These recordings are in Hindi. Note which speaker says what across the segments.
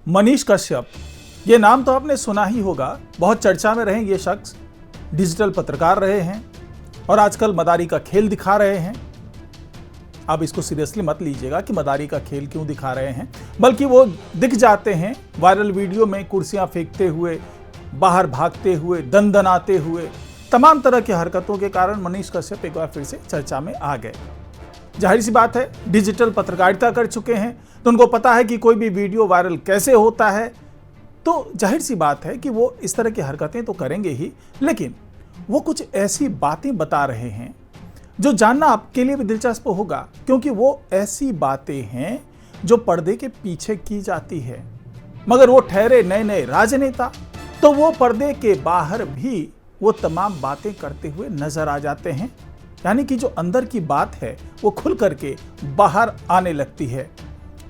Speaker 1: मनीष कश्यप, ये नाम तो आपने सुना ही होगा। बहुत चर्चा में रहे ये शख्स, डिजिटल पत्रकार रहे हैं और आजकल मदारी का खेल दिखा रहे हैं। आप इसको सीरियसली मत लीजिएगा कि मदारी का खेल क्यों दिखा रहे हैं, बल्कि वो दिख जाते हैं वायरल वीडियो में कुर्सियां फेंकते हुए, बाहर भागते हुए, दंदनाते हुए। तमाम तरह की हरकतों के कारण मनीष कश्यप एक बार फिर से चर्चा में आ गए। जाहिर सी बात है, डिजिटल पत्रकारिता कर चुके हैं तो उनको पता है कि कोई भी वीडियो वायरल कैसे होता है। तो जाहिर सी बात है कि वो इस तरह की हरकतें तो करेंगे ही, लेकिन वो कुछ ऐसी बातें बता रहे हैं जो जानना आपके लिए भी दिलचस्प होगा, क्योंकि वो ऐसी बातें हैं जो पर्दे के पीछे की जाती है। मगर वो ठहरे नए नए राजनेता, तो वो पर्दे के बाहर भी वो तमाम बातें करते हुए नजर आ जाते हैं। यानी कि जो अंदर की बात है वो खुल करके बाहर आने लगती है।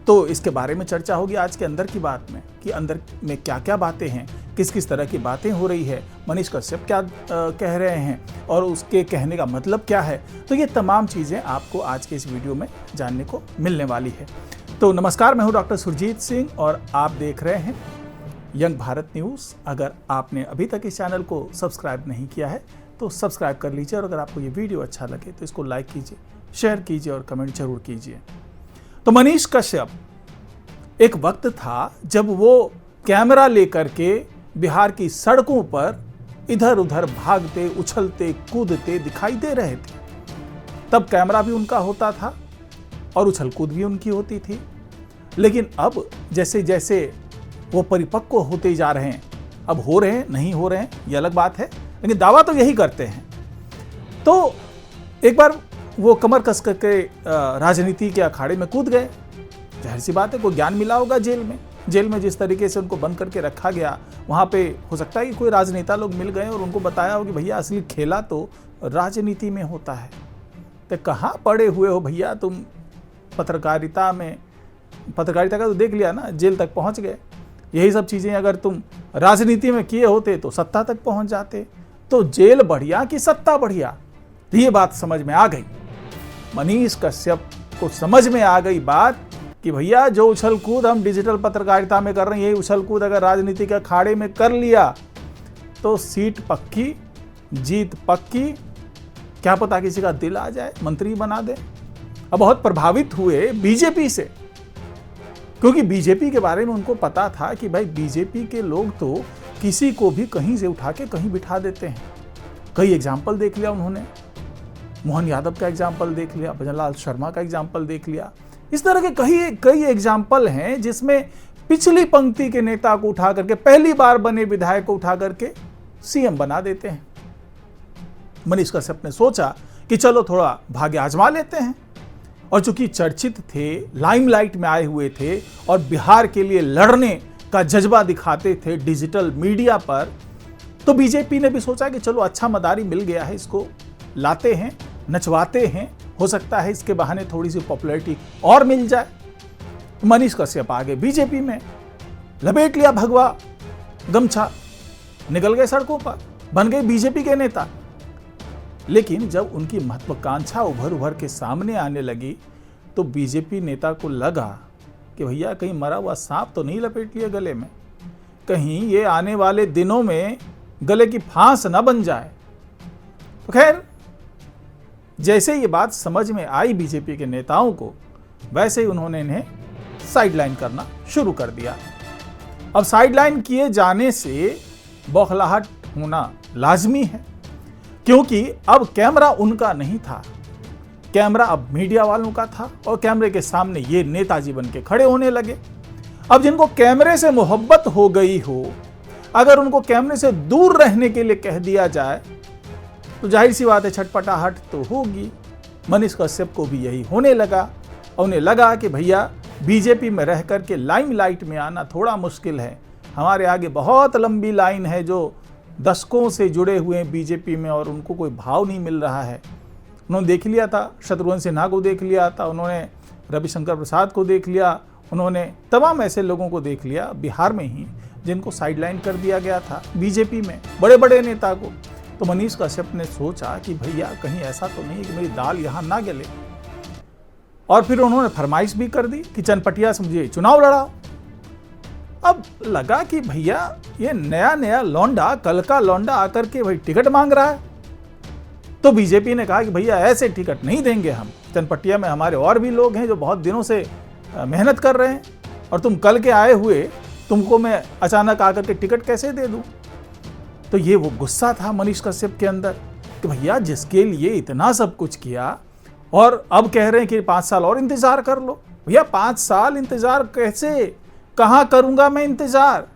Speaker 1: तो इसके बारे में चर्चा होगी आज के अंदर की बात में, कि अंदर में क्या क्या बातें हैं, किस किस तरह की बातें हो रही है, मनीष कश्यप क्या कह रहे हैं और उसके कहने का मतलब क्या है। तो ये तमाम चीज़ें आपको आज के इस वीडियो में जानने को मिलने वाली है। तो नमस्कार, मैं हूँ डॉक्टर सुरजीत सिंह और आप देख रहे हैं यंग भारत न्यूज़। अगर आपने अभी तक इस चैनल को सब्सक्राइब नहीं किया है तो सब्सक्राइब कर लीजिए, और अगर आपको ये वीडियो अच्छा लगे तो इसको लाइक कीजिए, शेयर कीजिए और कमेंट जरूर कीजिए। तो मनीष कश्यप, एक वक्त था जब वो कैमरा लेकर के बिहार की सड़कों पर इधर उधर भागते, उछलते, कूदते दिखाई दे रहे थे। तब कैमरा भी उनका होता था और उछल कूद भी उनकी होती थी। लेकिन अब जैसे जैसे वो परिपक्व होते जा रहे हैं, अब हो रहे हैं नहीं हो रहे हैं ये अलग बात है, लेकिन दावा तो यही करते हैं। तो एक बार वो कमर कस करके राजनीति के अखाड़े में कूद गए। जाहिर सी बात है, कोई ज्ञान मिला होगा जेल में जिस तरीके से उनको बंद करके रखा गया, वहाँ पे हो सकता है कि कोई राजनेता लोग मिल गए और उनको बताया हो कि भैया असली खेला तो राजनीति में होता है। तो कहाँ पड़े हुए हो भैया तुम पत्रकारिता में? पत्रकारिता का तो देख लिया ना, जेल तक पहुँच गए। यही सब चीज़ें अगर तुम राजनीति में किए होते तो सत्ता तक पहुँच जाते। तो जेल बढ़िया कि सत्ता बढ़िया, ये बात समझ में आ गई। मनीष कश्यप को समझ में आ गई बात कि भैया जो उछल कूद हम डिजिटल पत्रकारिता में कर रहे हैं, यही उछल कूद अगर राजनीति के अखाड़े में कर लिया तो सीट पक्की, जीत पक्की, क्या पता किसी का दिल आ जाए, मंत्री बना दे। अब बहुत प्रभावित हुए बीजेपी से, क्योंकि बीजेपी के बारे में उनको पता था कि भाई बीजेपी के लोग तो किसी को भी कहीं से उठा के कहीं बिठा देते हैं। कई एग्जाम्पल देख लिया उन्होंने, मोहन यादव का एग्जाम्पल देख लिया, भजनलाल शर्मा का एग्जाम्पल देख लिया। इस तरह के कई एग्जाम्पल हैं जिसमें पिछली पंक्ति के नेता को उठा करके, पहली बार बने विधायक को उठा करके सीएम बना देते हैं। मनीष कश्यप ने सोचा कि चलो थोड़ा भाग्य आजमा लेते हैं, और चूंकि चर्चित थे, लाइमलाइट में आए हुए थे और बिहार के लिए लड़ने का जज्बा दिखाते थे डिजिटल मीडिया पर, तो बीजेपी ने भी सोचा कि चलो अच्छा मदारी मिल गया है, इसको लाते हैं, नचवाते हैं, हो सकता है इसके बहाने थोड़ी सी पॉपुलैरिटी और मिल जाए। मनीष कश्यप आ गए बीजेपी में, लपेट लिया भगवा गमछा, निकल गए सड़कों पर, बन गए बीजेपी के नेता। लेकिन जब उनकी महत्वाकांक्षा उभर के सामने आने लगी तो बीजेपी नेता को लगा कि भैया कहीं मरा हुआ सांप तो नहीं लपेट लिया गले में, कहीं ये आने वाले दिनों में गले की फांस न बन जाए। तो खैर, जैसे ये बात समझ में आई बीजेपी के नेताओं को, वैसे ही उन्होंने इन्हें साइडलाइन करना शुरू कर दिया। अब साइडलाइन किए जाने से बौखलाहट होना लाजमी है, क्योंकि अब कैमरा उनका नहीं था, कैमरा अब मीडिया वालों का था, और कैमरे के सामने ये नेताजी बन के खड़े होने लगे। अब जिनको कैमरे से मोहब्बत हो गई हो, अगर उनको कैमरे से दूर रहने के लिए कह दिया जाए तो जाहिर सी बात है छटपटाहट तो होगी। मनीष कश्यप को भी यही होने लगा, और उन्हें लगा कि भैया बीजेपी में रह करके लाइमलाइट में आना थोड़ा मुश्किल है, हमारे आगे बहुत लंबी लाइन है जो दशकों से जुड़े हुए हैं बीजेपी में और उनको कोई भाव नहीं मिल रहा है। उन्होंने देख लिया था, शत्रुघ्न सिन्हा को देख लिया था, उन्होंने रविशंकर प्रसाद को देख लिया, उन्होंने तमाम ऐसे लोगों को देख लिया बिहार में ही जिनको साइडलाइन कर दिया गया था बीजेपी में, बड़े बड़े नेता को। तो मनीष कश्यप ने सोचा कि भैया कहीं ऐसा तो नहीं कि मेरी दाल यहाँ ना गले, और फिर उन्होंने फरमाइश भी कर दी कि चनपटिया से मुझे चुनाव लड़ाओ। अब लगा कि भैया ये नया नया लौंडा, कल का लौंडा आकर के भाई टिकट मांग रहा है। तो बीजेपी ने कहा कि भैया ऐसे टिकट नहीं देंगे हम, चनपटिया में हमारे और भी लोग हैं जो बहुत दिनों से मेहनत कर रहे हैं, और तुम कल के आए हुए तुमको मैं अचानक आकर के टिकट कैसे दे दूं। तो ये वो गुस्सा था मनीष कश्यप के अंदर कि भैया जिसके लिए इतना सब कुछ किया और अब कह रहे हैं कि 5 साल और इंतजार कर लो। भैया 5 साल इंतजार कैसे, कहां करूंगा मैं इंतजार?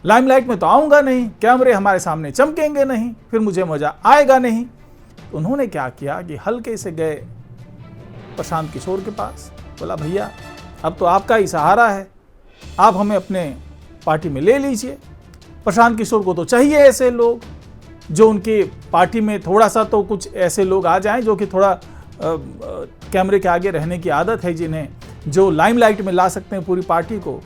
Speaker 1: लाइमलाइट में तो आऊंगा नहीं, कैमरे हमारे सामने चमकेंगे नहीं, फिर मुझे मजा आएगा नहीं। तो उन्होंने क्या किया कि हल्के से गए प्रशांत किशोर के पास, बोला भैया अब तो आपका ही सहारा है, आप हमें अपने पार्टी में ले लीजिए। प्रशांत किशोर को तो चाहिए ऐसे लोग जो उनकी पार्टी में थोड़ा सा तो कुछ ऐसे लोग आ जाएं जो कि थोड़ा कैमरे के आगे रहने की आदत है, जिन्हें जो लाइमलाइट में ला सकते हैं पूरी पार्टी को।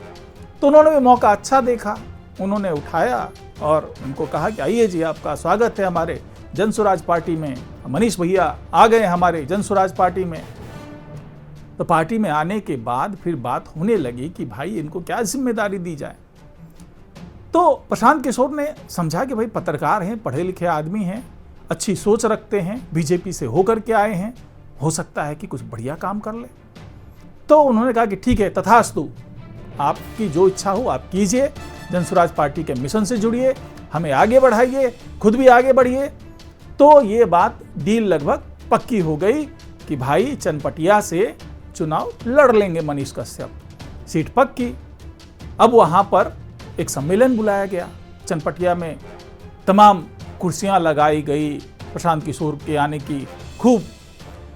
Speaker 1: तो उन्होंने भी मौका अच्छा देखा, उन्होंने उठाया और उनको कहा कि आइए जी, आपका स्वागत है हमारे जनसुराज पार्टी में, मनीष भैया आ गए हमारे जनसुराज पार्टी में। तो पार्टी में आने के बाद फिर बात होने लगी कि भाई इनको क्या जिम्मेदारी दी जाए। तो प्रशांत किशोर ने समझा कि भाई पत्रकार हैं, पढ़े लिखे आदमी हैं, अच्छी सोच रखते हैं, बीजेपी से होकर के आए हैं, हो सकता है कि कुछ बढ़िया काम कर ले। तो उन्होंने कहा कि ठीक है, तथास्तु, आपकी जो इच्छा हो आप कीजिए, जनसुराज पार्टी के मिशन से जुड़िए, हमें आगे बढ़ाइए, खुद भी आगे बढ़िए। तो ये बात डील लगभग पक्की हो गई कि भाई चनपटिया से चुनाव लड़ लेंगे मनीष कश्यप, सीट पक्की। अब वहां पर एक सम्मेलन बुलाया गया चनपटिया में, तमाम कुर्सियां लगाई गई, प्रशांत किशोर के आने की खूब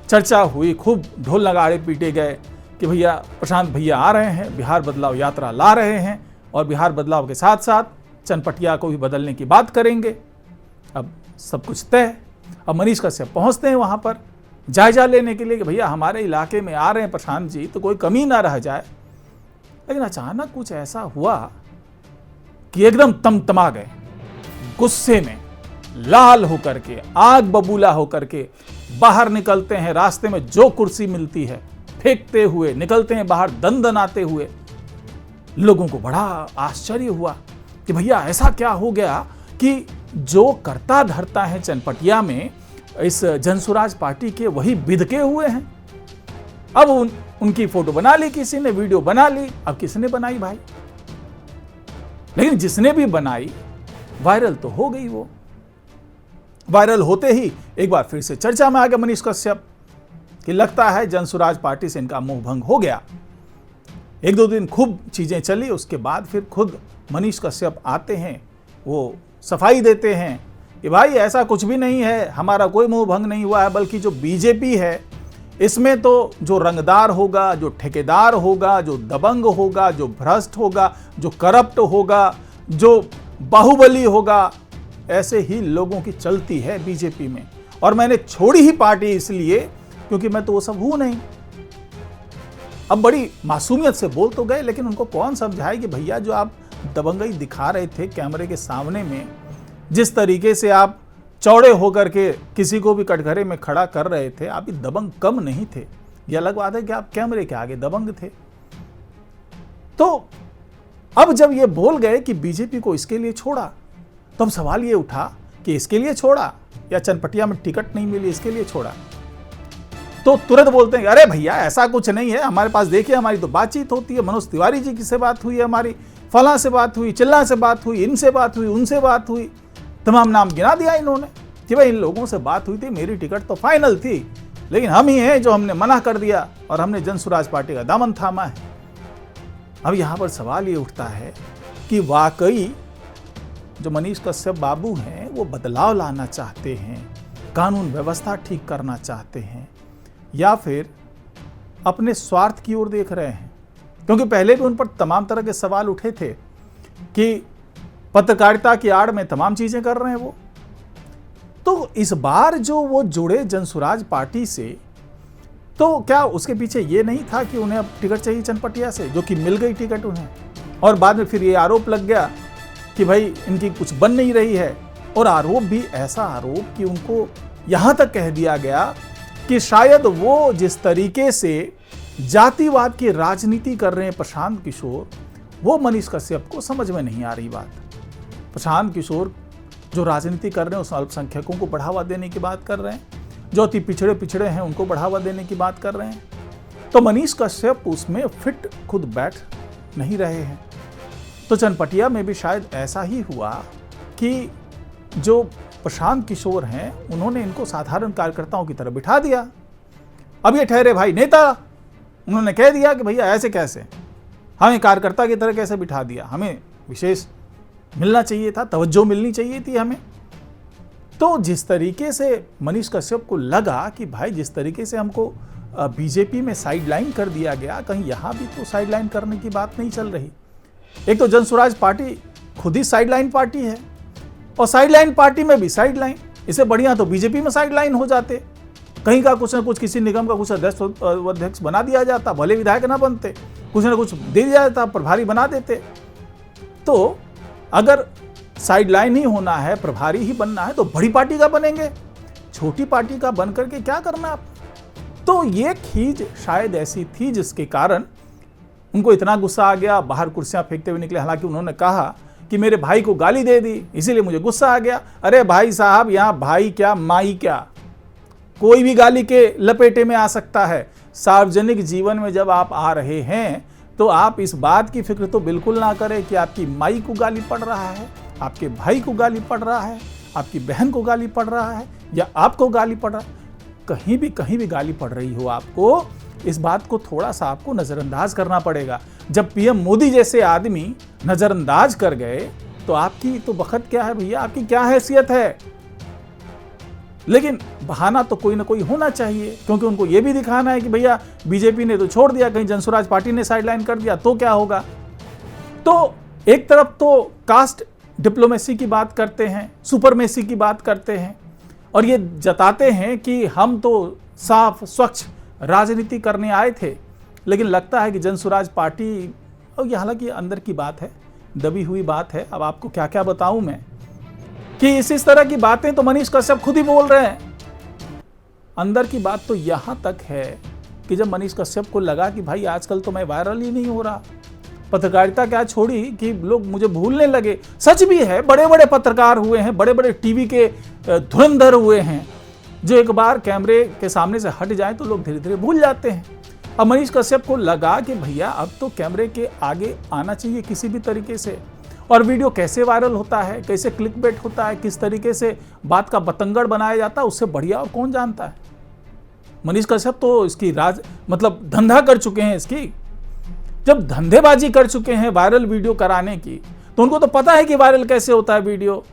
Speaker 1: चर्चा हुई, खूब ढोल नगाड़े पीटे गए कि भैया प्रशांत भैया आ रहे हैं, बिहार बदलाव यात्रा ला रहे हैं और बिहार बदलाव के साथ साथ चनपटिया को भी बदलने की बात करेंगे। अब सब कुछ तय। अब मनीष कश्यप पहुंचते हैं वहां पर जायजा लेने के लिए कि भैया हमारे इलाके में आ रहे हैं प्रशांत जी, तो कोई कमी ना रह जाए। लेकिन अचानक कुछ ऐसा हुआ कि एकदम तमतमा गए, गुस्से में लाल होकर के, आग बबूला होकर के बाहर निकलते हैं, रास्ते में जो कुर्सी मिलती है फेंकते हुए निकलते हैं बाहर, दंदनाते हुए। लोगों को बड़ा आश्चर्य हुआ कि भैया ऐसा क्या हो गया कि जो करता धरता है चनपटिया में इस जनसुराज पार्टी के, वही बिदके हुए हैं। अब उनकी फोटो बना ली किसी ने, वीडियो बना ली। अब किसने बनाई भाई? लेकिन जिसने भी बनाई वायरल तो हो गई। वो वायरल होते ही एक बार फिर से चर्चा में आ गया मनीष कश्यप कि लगता है जनसुराज पार्टी से इनका मोह भंग हो गया। 1-2 दिन खूब चीजें चली, उसके बाद फिर खुद मनीष कश्यप आते हैं, वो सफाई देते हैं कि भाई ऐसा कुछ भी नहीं है, हमारा कोई मोह भंग नहीं हुआ है, बल्कि जो बीजेपी है इसमें तो जो रंगदार होगा, जो ठेकेदार होगा, जो दबंग होगा, जो भ्रष्ट होगा, जो करप्ट होगा, जो बाहुबली होगा, ऐसे ही लोगों की चलती है बीजेपी में। और मैंने छोड़ी ही पार्टी इसलिए क्योंकि मैं तो वो सब हूं नहीं। अब बड़ी मासूमियत से बोल तो गए, लेकिन उनको कौन समझाए कि भैया जो आप दबंगई दिखा रहे थे कैमरे के सामने में, जिस तरीके से आप चौड़े होकर के किसी को भी कटघरे में खड़ा कर रहे थे, आप दबंग कम नहीं थे। ये अलग बात है कि आप कैमरे के आगे दबंग थे। तो अब जब ये बोल गए कि बीजेपी को इसके लिए छोड़ा, तो अब सवाल ये उठा कि इसके लिए छोड़ा या चनपटिया में टिकट नहीं मिली इसके लिए छोड़ा। तो तुरंत बोलते हैं अरे भैया ऐसा कुछ नहीं है, हमारे पास देखिए हमारी तो बातचीत होती है, मनोज तिवारी जी की से बात हुई है, हमारी फलां से बात हुई, चिल्ला से बात हुई, इनसे बात हुई, उनसे बात हुई, तमाम नाम गिना दिया इन्होंने कि भाई इन लोगों से बात हुई थी, मेरी टिकट तो फाइनल थी, लेकिन हम ही हैं जो हमने मना कर दिया और हमने जनसुराज पार्टी का दामन थामा है। अब यहां पर सवाल ये उठता है कि वाकई जो मनीष कश्यप बाबू हैं वो बदलाव लाना चाहते हैं, कानून व्यवस्था ठीक करना चाहते हैं, या फिर अपने स्वार्थ की ओर देख रहे हैं? क्योंकि पहले भी उन पर तमाम तरह के सवाल उठे थे कि पत्रकारिता की आड़ में तमाम चीजें कर रहे हैं वो। तो इस बार जो वो जुड़े जनसुराज पार्टी से, तो क्या उसके पीछे ये नहीं था कि उन्हें अब टिकट चाहिए चनपटिया से, जो कि मिल गई टिकट उन्हें, और बाद में फिर ये आरोप लग गया कि भाई इनकी कुछ बन नहीं रही है। और आरोप भी ऐसा आरोप कि उनको यहां तक कह दिया गया कि शायद वो जिस तरीके से जातिवाद की राजनीति कर रहे हैं प्रशांत किशोर, वो मनीष कश्यप को समझ में नहीं आ रही बात। प्रशांत किशोर जो राजनीति कर रहे हैं उस अल्पसंख्यकों को बढ़ावा देने की बात कर रहे हैं, जो अति पिछड़े हैं उनको बढ़ावा देने की बात कर रहे हैं, तो मनीष कश्यप उसमें फिट खुद बैठ नहीं रहे हैं। तो चनपटिया में भी शायद ऐसा ही हुआ कि जो प्रशांत किशोर हैं उन्होंने इनको साधारण कार्यकर्ताओं की तरह बिठा दिया। अब ये ठहरे भाई नेता, उन्होंने कह दिया कि भैया ऐसे कैसे, हमें कार्यकर्ता की तरह कैसे बिठा दिया, हमें विशेष मिलना चाहिए था, तवज्जो मिलनी चाहिए थी हमें। तो जिस तरीके से मनीष कश्यप को लगा कि भाई जिस तरीके से हमको बीजेपी में साइडलाइन कर दिया गया, कहीं यहाँ भी तो साइडलाइन करने की बात नहीं चल रही। एक तो जनसुराज पार्टी खुद ही साइडलाइन पार्टी है और साइडलाइन पार्टी में भी साइडलाइन, इससे बढ़िया तो बीजेपी में साइडलाइन हो जाते, कहीं का कुछ ना कुछ किसी निगम का कुछ अध्यक्ष बना दिया जाता, भले विधायक ना बनते, कुछ ना कुछ दे दिया जाता, प्रभारी बना देते। तो अगर साइडलाइन ही होना है, प्रभारी ही बनना है, तो बड़ी पार्टी का बनेंगे, छोटी पार्टी का बन करके क्या करना आप। तो ये खींच शायद ऐसी थी जिसके कारण उनको इतना गुस्सा आ गया, बाहर कुर्सियां फेंकते हुए निकले। हालांकि उन्होंने कहा कि मेरे भाई को गाली दे दी इसीलिए मुझे गुस्सा आ गया। अरे भाई साहब, यहां भाई क्या माई क्या, कोई भी गाली के लपेटे में आ सकता है। सार्वजनिक जीवन में जब आप आ रहे हैं तो आप इस बात की फिक्र तो बिल्कुल ना करें कि आपकी माई को गाली पड़ रहा है, आपके भाई को गाली पड़ रहा है, आपकी बहन को गाली पड़ रहा है या आपको गाली पड़ रहा है। कहीं भी गाली पड़ रही हो आपको, इस बात को थोड़ा सा आपको नजरअंदाज करना पड़ेगा। जब पीएम मोदी जैसे आदमी नजरअंदाज कर गए तो आपकी तो बखत क्या है भैया, आपकी क्या हैसियत है। लेकिन बहाना तो कोई ना कोई होना चाहिए, क्योंकि उनको यह भी दिखाना है कि भैया बीजेपी ने तो छोड़ दिया, कहीं जनसुराज पार्टी ने साइडलाइन कर दिया तो क्या होगा। तो एक तरफ तो कास्ट डिप्लोमेसी की बात करते हैं, सुपरमेसी की बात करते हैं और ये जताते हैं कि हम तो साफ स्वच्छ राजनीति करने आए थे, लेकिन लगता है कि जनसुराज पार्टी, और ये हालांकि अंदर की बात है, दबी हुई बात है। अब आपको क्या क्या बताऊं मैं कि इस तरह की बातें तो मनीष कश्यप खुद ही बोल रहे हैं। अंदर की बात तो यहां तक है कि जब मनीष कश्यप को लगा कि भाई आजकल तो मैं वायरल ही नहीं हो रहा, पत्रकारिता क्या छोड़ी कि लोग मुझे भूलने लगे। सच भी है, बड़े बड़े पत्रकार हुए हैं, बड़े बड़े टीवी के धुरंधर हुए हैं, जो एक बार कैमरे के सामने से हट जाए तो लोग धीरे धीरे भूल जाते हैं। अब मनीष कश्यप को लगा कि भैया अब तो कैमरे के आगे आना चाहिए किसी भी तरीके से, और वीडियो कैसे वायरल होता है, कैसे क्लिकबेट होता है, किस तरीके से बात का बतंगड़ बनाया जाता है, उससे बढ़िया और कौन जानता है। मनीष कश्यप तो इसकी धंधा कर चुके हैं। इसकी जब धंधेबाजी कर चुके हैं वायरल वीडियो कराने की, तो उनको तो पता है कि वायरल कैसे होता है वीडियो।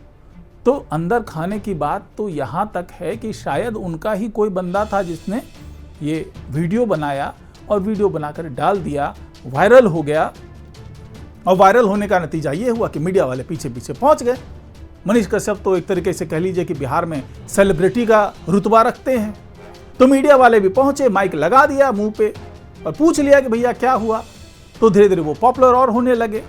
Speaker 1: तो अंदर खाने की बात तो यहां तक है कि शायद उनका ही कोई बंदा था जिसने ये वीडियो बनाया और वीडियो बनाकर डाल दिया, वायरल हो गया। और वायरल होने का नतीजा ये हुआ कि मीडिया वाले पीछे पीछे पहुंच गए। मनीष कश्यप तो एक तरीके से कह लीजिए कि बिहार में सेलिब्रिटी का रुतबा रखते हैं, तो मीडिया वाले भी पहुंचे, माइक लगा दिया मुंह पे और पूछ लिया कि भैया क्या हुआ। तो धीरे धीरे वो पॉपुलर और होने लगे।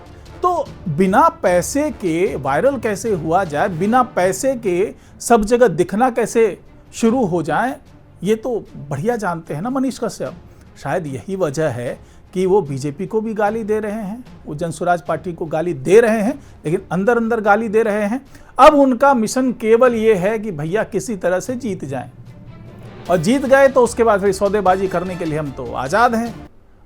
Speaker 1: तो बिना पैसे के वायरल कैसे हुआ जाए, बिना पैसे के सब जगह दिखना कैसे शुरू हो जाए, ये तो बढ़िया जानते हैं ना मनीष कश्यप। शायद यही वजह है कि वो बीजेपी को भी गाली दे रहे हैं, वो जनसुराज पार्टी को गाली दे रहे हैं, लेकिन अंदर अंदर गाली दे रहे हैं। अब उनका मिशन केवल ये है कि भैया किसी तरह से जीत जाएं, और जीत गए तो उसके बाद फिर सौदेबाजी करने के लिए हम तो आज़ाद हैं।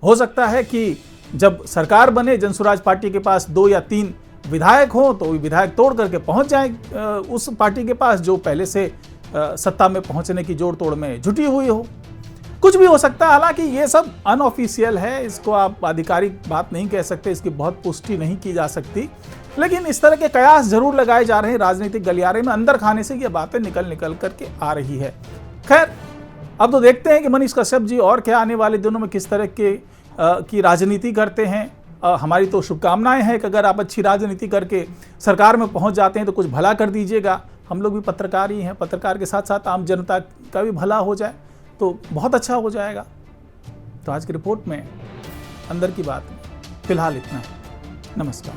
Speaker 1: हो सकता है कि जब सरकार बने, जनसुराज पार्टी के पास 2 या 3 विधायक हों, तो विधायक तोड़ करके पहुंच जाएं उस पार्टी के पास जो पहले से सत्ता में पहुंचने की जोड़ तोड़ में जुटी हुई हो। कुछ भी हो सकता है। हालांकि ये सब अनऑफिशियल है, इसको आप आधिकारिक बात नहीं कह सकते, इसकी बहुत पुष्टि नहीं की जा सकती, लेकिन इस तरह के कयास जरूर लगाए जा रहे हैं राजनीतिक गलियारे में। अंदर खाने से ये बातें निकल करके आ रही है। खैर, अब तो देखते हैं कि मनीष कश्यप जी और क्या आने वाले दिनों में किस तरह की राजनीति करते हैं। हमारी तो शुभकामनाएं हैं कि अगर आप अच्छी राजनीति करके सरकार में पहुंच जाते हैं तो कुछ भला कर दीजिएगा। हम लोग भी पत्रकार ही हैं, पत्रकार के साथ साथ आम जनता का भी भला हो जाए तो बहुत अच्छा हो जाएगा। तो आज की रिपोर्ट में अंदर की बात फिलहाल इतना। नमस्कार।